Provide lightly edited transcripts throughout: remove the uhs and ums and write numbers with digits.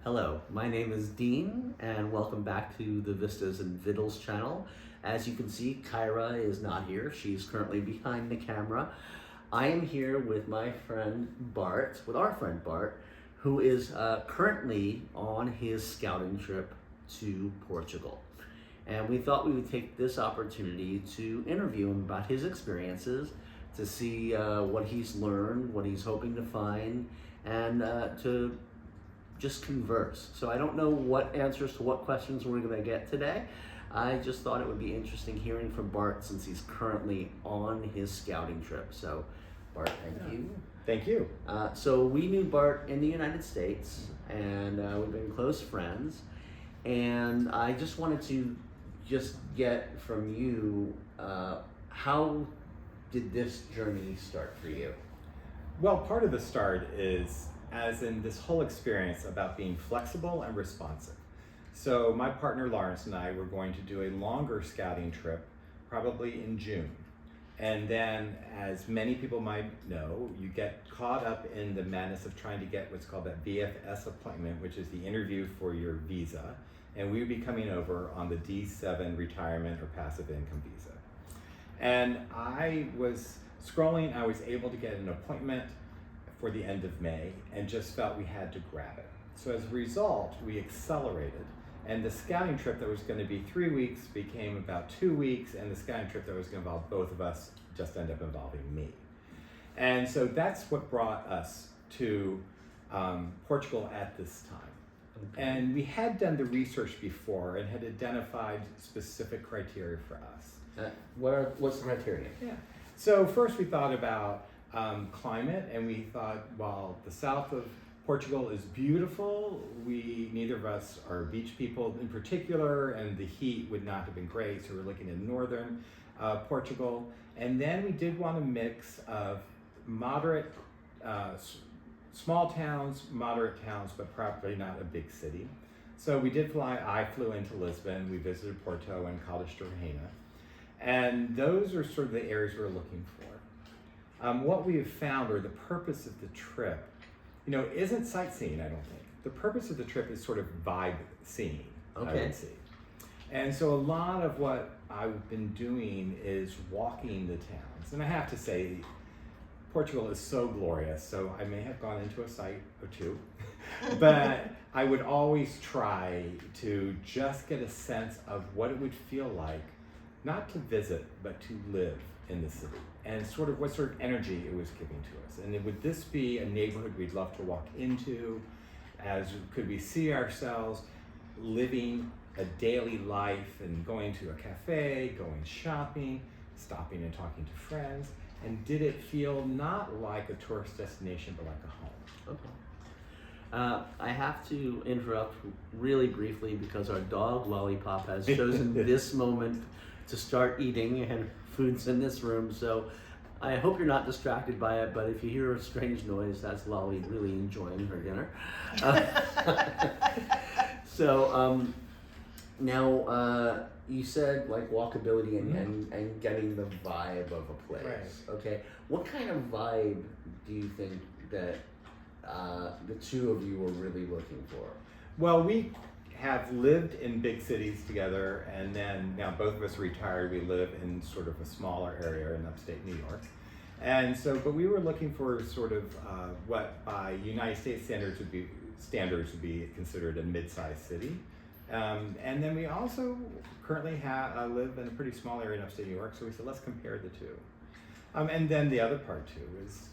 Hello, my name is Dean, and welcome back to the Vistas and Vittles channel. As you can see, Kyra is not here. She's currently behind the camera. I am here with my friend Bart, who is currently on his scouting trip to Portugal. And we thought we would take this opportunity to interview him about his experiences, to see what he's learned, what he's hoping to find, and to just converse. So I don't know what answers to what questions we're going to get today. I just thought it would be interesting hearing from Bart since he's currently on his scouting trip. So Bart, thank you. Thank you. So we knew Bart in the United States, and we've been close friends. And I just wanted to get from you, how did this journey start for you? Well, part of the start is as in this whole experience about being flexible and responsive. So my partner Lawrence and I were going to do a longer scouting trip, probably in June. And then, as many people might know, you get caught up in the madness of trying to get what's called that VFS appointment, which is the interview for your visa. And we would be coming over on the D7 retirement or passive income visa. And I was scrolling, I was able to get an appointment for the end of May and just felt we had to grab it. So as a result, we accelerated, and the scouting trip that was going to be 3 weeks became about 2 weeks, and the scouting trip that was going to involve both of us just ended up involving me. And so that's what brought us to Portugal at this time. Okay. And we had done the research before and had identified specific criteria for us. What's the criteria? Yeah. So first we thought about climate, and we thought, while the south of Portugal is beautiful, neither of us are beach people in particular, and the heat would not have been great, so we're looking at northern Portugal. And then we did want a mix of moderate, small towns, moderate towns, but probably not a big city. So we did I flew into Lisbon, we visited Porto and Caldas de Reina, and those are sort of the areas we're looking for. What we have found, or the purpose of the trip, isn't sightseeing, I don't think. The purpose of the trip is sort of vibe seeing, Okay. I would say. And so a lot of what I've been doing is walking the towns. And I have to say, Portugal is so glorious, so I may have gone into a site or two, but I would always try to just get a sense of what it would feel like, not to visit, but to live in the city, and sort of what sort of energy it was giving to us. And would this be a neighborhood we'd love to walk into? Could we see ourselves living a daily life and going to a cafe, going shopping, stopping and talking to friends? And did it feel not like a tourist destination, but like a home? Okay. I have to interrupt really briefly because our dog Lollipop has chosen this moment to start eating, and food's in this room, so I hope you're not distracted by it, but if you hear a strange noise, that's Lolly really enjoying her dinner. Now you said like walkability and getting the vibe of a place. Right. Okay, what kind of vibe do you think that the two of you were really looking for? Well, we have lived in big cities together, and then now both of us are retired. We live in sort of a smaller area in upstate New York. And so, but we were looking for sort of what by United States standards would be considered a mid-sized city. And then we also currently live in a pretty small area in upstate New York, so we said, let's compare the two. And then the other part too is,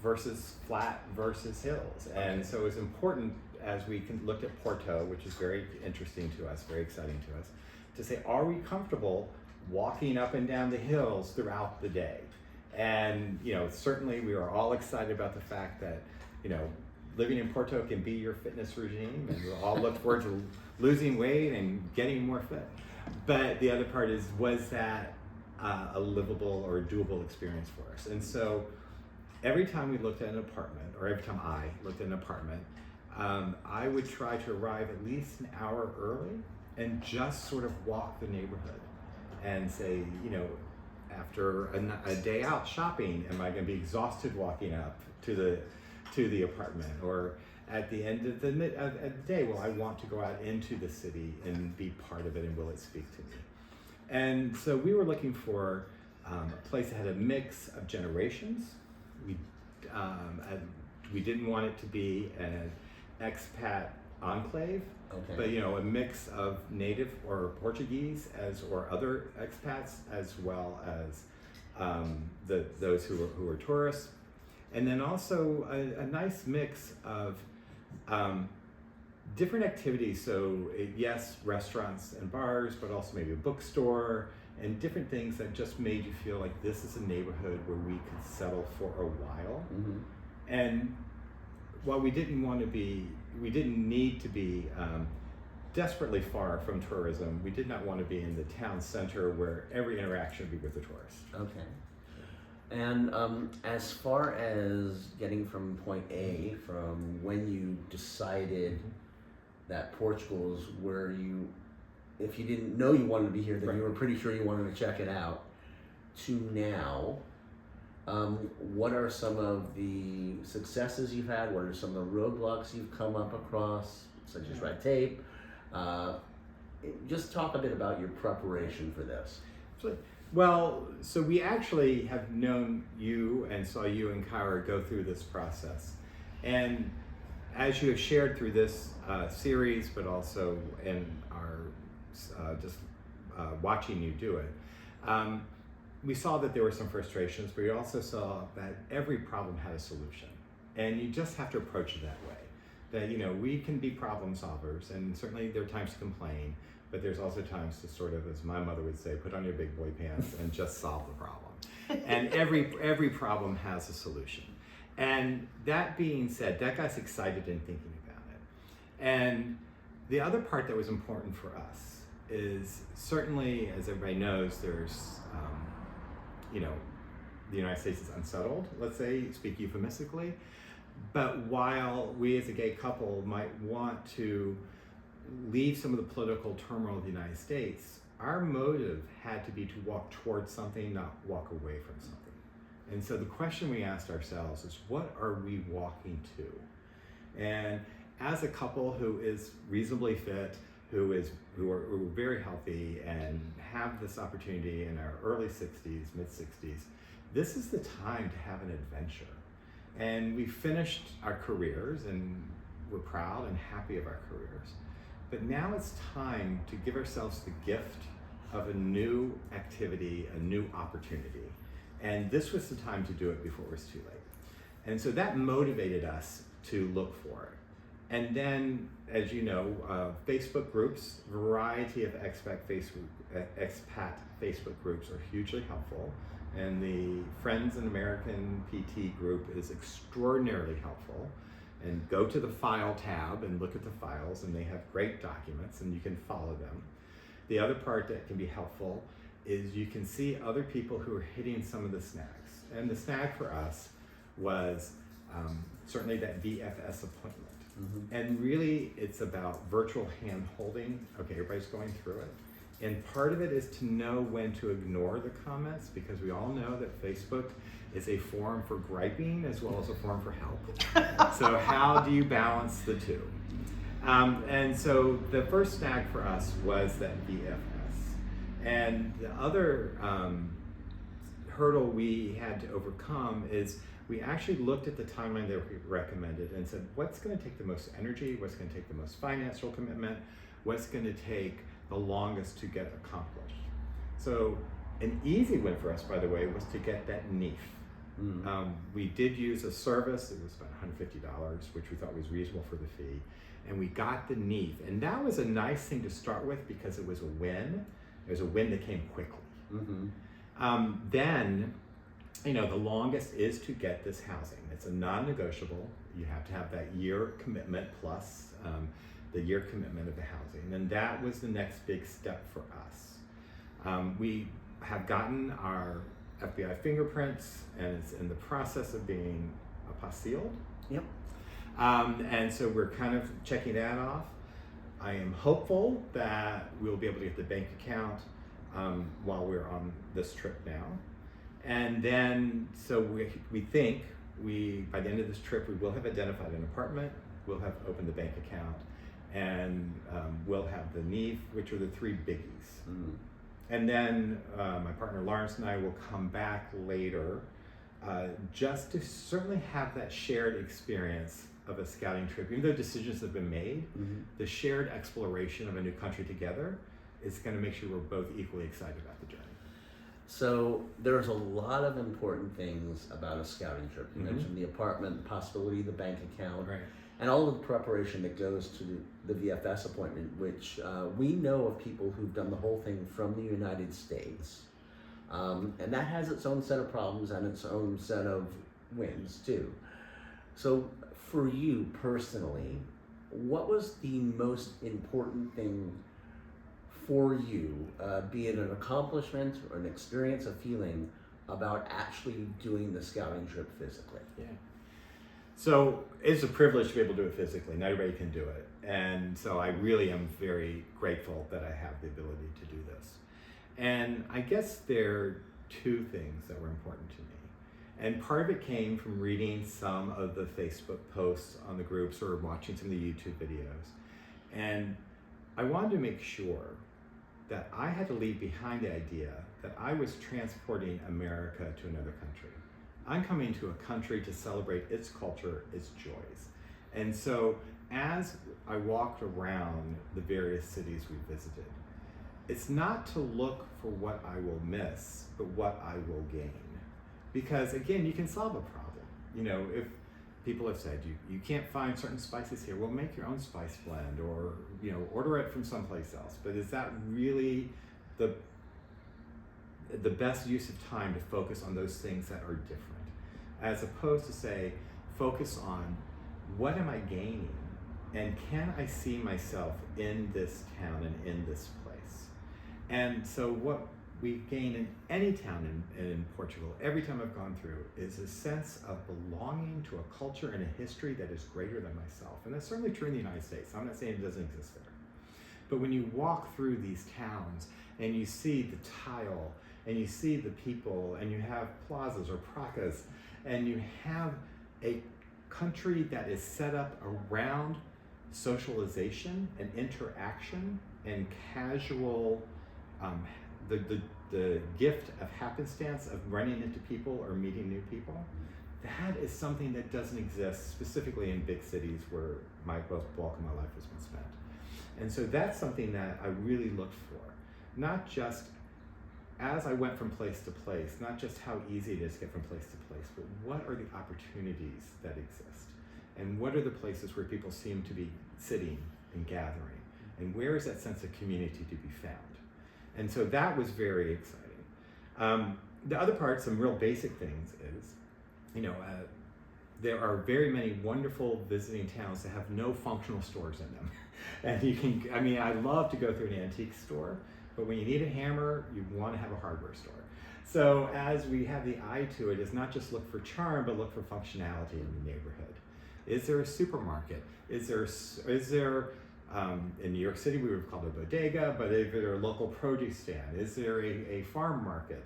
versus flat versus hills. And so it's important, as we looked at Porto, which is very interesting to us, very exciting to us, to say, are we comfortable walking up and down the hills throughout the day? And certainly we are all excited about the fact that living in Porto can be your fitness regime, and we'll all look forward to losing weight and getting more fit. But the other part is, was that a livable or doable experience for us? And so every time we looked at an apartment, or every time I looked at an apartment, I would try to arrive at least an hour early and just sort of walk the neighborhood and say, after a day out shopping, am I going to be exhausted walking up to the apartment? at the end of the day, well, I want to go out into the city and be part of it, and will it speak to me? And so we were looking for a place that had a mix of generations. We didn't want it to be an expat enclave, but a mix of native or Portuguese or other expats, as well as those who are tourists, and then also a nice mix of different activities. So yes, restaurants and bars, but also maybe a bookstore and different things that just made you feel like this is a neighborhood where we could settle for a while. Mm-hmm. And while we didn't need to be desperately far from tourism, we did not want to be in the town center where every interaction would be with the tourist. Okay. And as far as getting from point A, from when you decided that Portugal's where you, if you didn't know you wanted to be here, then you were pretty sure you wanted to check it out, to now, what are some of the successes you've had? What are some of the roadblocks you've come up across, such as red tape? Just talk a bit about your preparation for this. Well, so we actually have known you and saw you and Kyra go through this process. And as you have shared through this series, but also in our watching you do it, we saw that there were some frustrations, but we also saw that every problem had a solution. And you just have to approach it that way. That, we can be problem solvers, and certainly there are times to complain, but there's also times to sort of, as my mother would say, put on your big boy pants and just solve the problem. And every problem has a solution. And that being said, that got us excited in thinking about it. And the other part that was important for us is, certainly, as everybody knows, there's, the United States is unsettled, let's say, speak euphemistically. But while we as a gay couple might want to leave some of the political turmoil of the United States, our motive had to be to walk towards something, not walk away from something. And so the question we asked ourselves is, what are we walking to? And as a couple who is reasonably fit, who are very healthy and have this opportunity in our early 60s, mid 60s, this is the time to have an adventure. And we finished our careers and we're proud and happy of our careers. But now it's time to give ourselves the gift of a new activity, a new opportunity. And this was the time to do it before it was too late. And so that motivated us to look for it. And then, as you know, Facebook groups, variety of expat Facebook groups are hugely helpful. And the Friends in American PT group is extraordinarily helpful. And go to the file tab and look at the files, and they have great documents and you can follow them. The other part that can be helpful is you can see other people who are hitting some of the snags. And the snag for us was certainly that VFS appointment. Mm-hmm. And really it's about virtual hand holding. Okay, everybody's going through it. And part of it is to know when to ignore the comments, because we all know that Facebook is a forum for griping as well as a forum for help. So how do you balance the two? And so the first snag for us was that VFS. And the other hurdle we had to overcome is we actually looked at the timeline that we recommended and said, what's going to take the most energy? What's going to take the most financial commitment? What's going to take the longest to get accomplished? So an easy win for us, by the way, was to get that NEEF. We did use a service. It was about $150, which we thought was reasonable for the fee. And we got the NEEF. And that was a nice thing to start with because it was a win. It was a win that came quickly. Mm-hmm. Then, the longest is to get this housing. It's a non-negotiable. You have to have that year commitment plus the year commitment of the housing. And that was the next big step for us. We have gotten our FBI fingerprints, and it's in the process of being apostilled. Yep. And so we're kind of checking that off. I am hopeful that we'll be able to get the bank account while we're on this trip now. And then, so we think by the end of this trip, we will have identified an apartment, we'll have opened the bank account, and we'll have the NEEF, which are the three biggies. Mm. And then my partner Lawrence and I will come back later just to certainly have that shared experience of a scouting trip. Even though decisions have been made, the shared exploration of a new country together is going to make sure we're both equally excited about the journey. So there's a lot of important things about a scouting trip. You mentioned the apartment, the possibility of the bank account, Right. and all of the preparation that goes to the VFS appointment, which we know of people who've done the whole thing from the United States. And that has its own set of problems and its own set of wins too. So for you personally, what was the most important thing for you, be it an accomplishment or an experience, a feeling, about actually doing the scouting trip physically? Yeah. So it's a privilege to be able to do it physically. Not everybody can do it. And so I really am very grateful that I have the ability to do this. And I guess there are two things that were important to me. And part of it came from reading some of the Facebook posts on the groups or watching some of the YouTube videos. And I wanted to make sure that I had to leave behind the idea that I was transporting America to another country. I'm coming to a country to celebrate its culture, its joys. And so as I walked around the various cities we visited, it's not to look for what I will miss, but what I will gain. Because again, you can solve a problem. You know, if people have said you can't find certain spices here, well, make your own spice blend, or order it from someplace else. But is that really the best use of time to focus on those things that are different, as opposed to say, focus on what am I gaining, and can I see myself in this town and in this place? And so what we gain in any town in Portugal, every time I've gone through, is a sense of belonging to a culture and a history that is greater than myself. And that's certainly true in the United States. I'm not saying it doesn't exist there. But when you walk through these towns and you see the tile, and you see the people, and you have plazas or placas, and you have a country that is set up around socialization and interaction and casual, the gift of happenstance of running into people or meeting new people, that is something that doesn't exist specifically in big cities where my bulk of my life has been spent. And so that's something that I really looked for, not just as I went from place to place, not just how easy it is to get from place to place, but what are the opportunities that exist? And what are the places where people seem to be sitting and gathering? And where is that sense of community to be found? And so that was very exciting. The other part, some real basic things is, there are very many wonderful visiting towns that have no functional stores in them. And I love to go through an antique store, but when you need a hammer, you want to have a hardware store. So as we have the eye to it, it's not just look for charm, but look for functionality in the neighborhood. Is there a supermarket? Is there in New York City, we would call it a bodega, but is there a local produce stand? Is there a farm market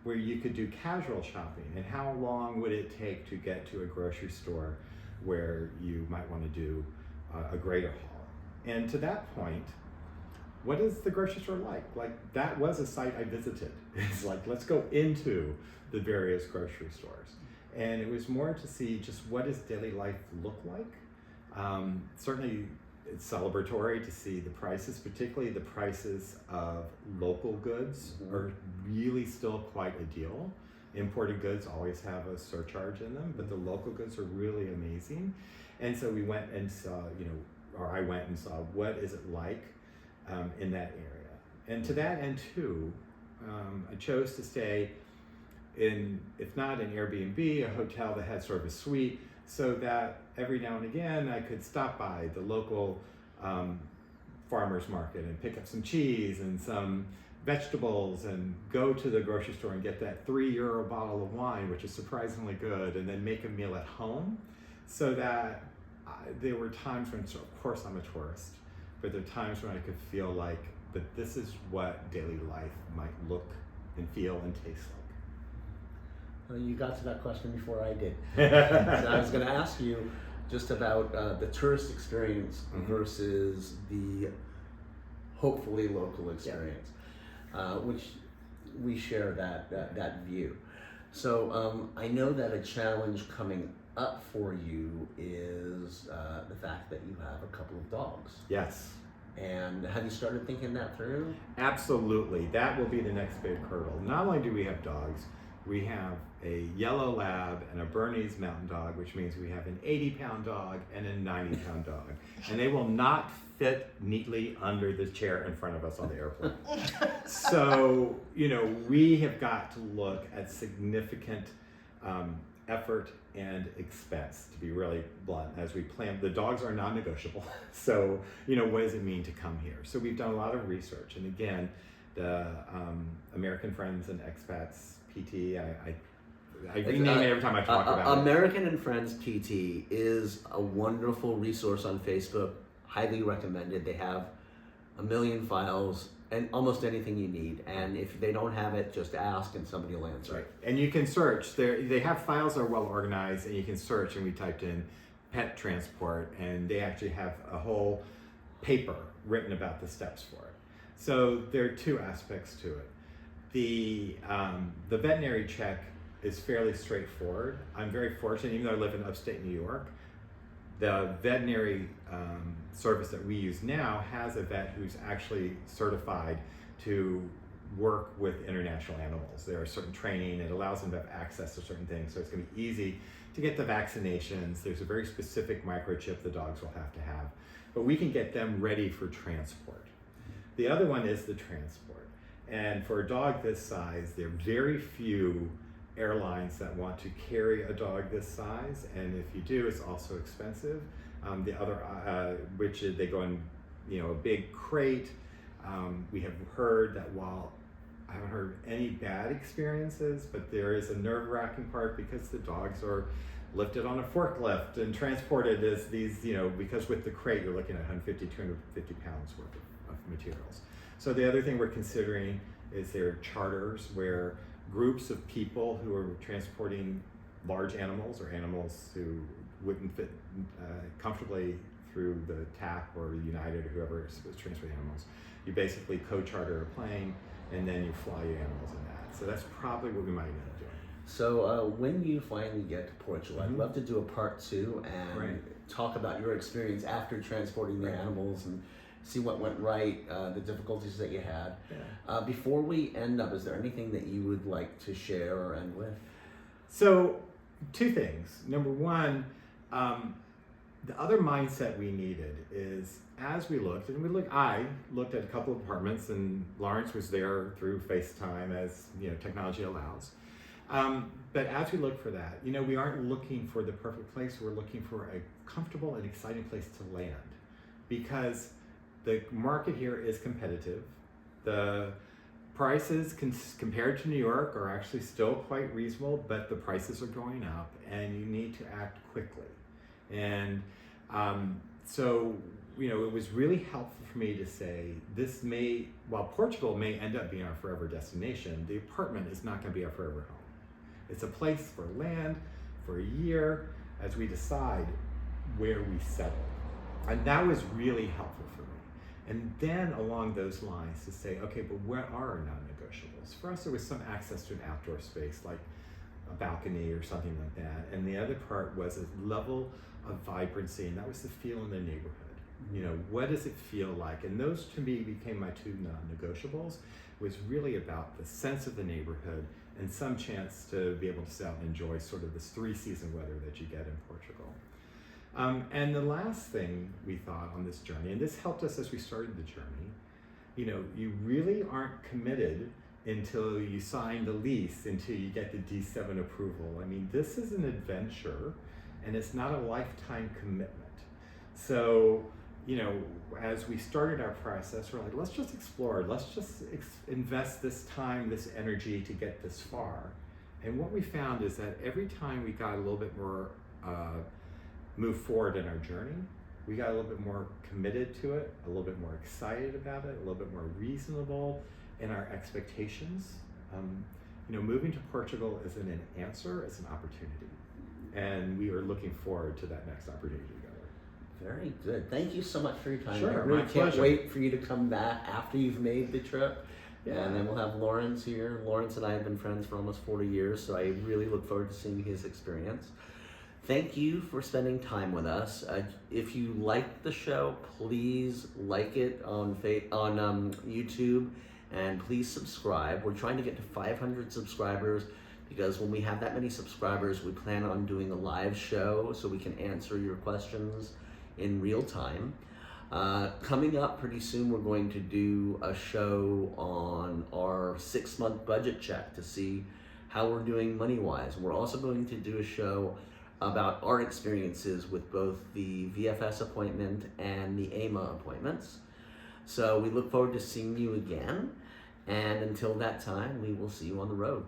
where you could do casual shopping? And how long would it take to get to a grocery store where you might want to do a greater haul? And to that point, what is the grocery store like? Like, that was a site I visited. It's like, let's go into the various grocery stores. And it was more to see just what does daily life look like. Certainly it's celebratory to see the prices, particularly the prices of local goods are really still quite a deal. Imported goods always have a surcharge in them, but the local goods are really amazing. And so we went and saw, I went and saw what is it like in that area. And to that end too, I chose to stay in, if not an Airbnb, a hotel that had sort of a suite, so that every now and again I could stop by the local farmer's market and pick up some cheese and some vegetables and go to the grocery store and get that €3 bottle of wine, which is surprisingly good, and then make a meal at home. So that there were times when, so of course I'm a tourist, but there are times when I could feel like that this is what daily life might look and feel and taste like. Well, you got to that question before I did. So I was going to ask you, just about the tourist experience versus the hopefully local experience, which we share that view. So I know that a challenge coming up for you is the fact that you have a couple of dogs. Yes. And have you started thinking that through? Absolutely. That will be the next big hurdle. Not only do we have dogs, we have a yellow lab and a Bernese mountain dog, which means we have an 80-pound dog and a 90-pound dog. And they will not fit neatly under the chair in front of us on the airplane. So, we have got to look at significant effort and expense, to be really blunt, as we plan. The dogs are non-negotiable. So, what does it mean to come here? So we've done a lot of research. And again, the American Friends and Expats PT, I rename it every time I talk about it. American and Friends PT is a wonderful resource on Facebook. Highly recommended. They have a million files and almost anything you need. And if they don't have it, just ask and somebody will answer. Right. And you can search. They have files that are well organized, and you can search. And we typed in pet transport, and they actually have a whole paper written about the steps for it. So there are two aspects to it. The veterinary check is fairly straightforward. I'm very fortunate, even though I live in upstate New York, the veterinary service that we use now has a vet who's actually certified to work with international animals. There are certain training, it allows them to have access to certain things, so it's going to be easy to get the vaccinations. There's a very specific microchip the dogs will have to have, but we can get them ready for transport. The other one is the transport. And for a dog this size, there are very few airlines that want to carry a dog this size, and if you do, it's also expensive. The other, which is they go in, a big crate. We have heard that while I haven't heard any bad experiences, but there is a nerve-wracking part because the dogs are lifted on a forklift and transported as these, because with the crate you're looking at 150, 250 pounds worth of materials. So the other thing we're considering is there are charters where groups of people who are transporting large animals or animals who wouldn't fit comfortably through the TAP or United or whoever is transporting animals. You basically co-charter a plane and then you fly your animals in that. So that's probably what we might end up doing. So when you finally get to Portugal, I'd love to do a part 2 and talk about your experience after transporting the animals and see what went right, the difficulties that you had. Yeah. Before we end up, is there anything that you would like to share or end with? So, two things. Number one, the other mindset we needed is as we looked, I looked at a couple of apartments, and Lawrence was there through FaceTime as technology allows. But as we look for that, we aren't looking for the perfect place. We're looking for a comfortable and exciting place to land, because the market here is competitive. The prices compared to New York are actually still quite reasonable, but the prices are going up and you need to act quickly. And so, it was really helpful for me to say while Portugal may end up being our forever destination, the apartment is not going to be our forever home. It's a place for land for a year as we decide where we settle. And that was really helpful for me. And then along those lines to say, okay, but what are our non-negotiables? For us, there was some access to an outdoor space, like a balcony or something like that. And the other part was a level of vibrancy, and that was the feel in the neighborhood. What does it feel like? And those to me became my two non-negotiables, was really about the sense of the neighborhood and some chance to be able to sit out and enjoy sort of this 3-season weather that you get in Portugal. And the last thing we thought on this journey, and this helped us as we started the journey, you really aren't committed until you sign the lease, until you get the D7 approval. I mean, this is an adventure, and it's not a lifetime commitment. So, as we started our process, we're like, let's just explore, let's just invest this time, this energy to get this far. And what we found is that every time we got a little bit more move forward in our journey, we got a little bit more committed to it, a little bit more excited about it, a little bit more reasonable in our expectations. Moving to Portugal isn't an answer, it's an opportunity. and we are looking forward to that next opportunity together. Very good. Thank you so much for your time. Sure, I really my can't pleasure. wait for you to come back after you've made the trip. Yeah. And then we'll have Lawrence here. Lawrence and I have been friends for almost 40 years, so I really look forward to seeing his experience. Thank you for spending time with us. If you like the show, please like it on YouTube, and please subscribe. We're trying to get to 500 subscribers, because when we have that many subscribers, we plan on doing a live show so we can answer your questions in real time. Coming up pretty soon, we're going to do a show on our 6-month budget check to see how we're doing money-wise. We're also going to do a show about our experiences with both the VFS appointment and the AMA appointments. So we look forward to seeing you again, and until that time, we will see you on the road.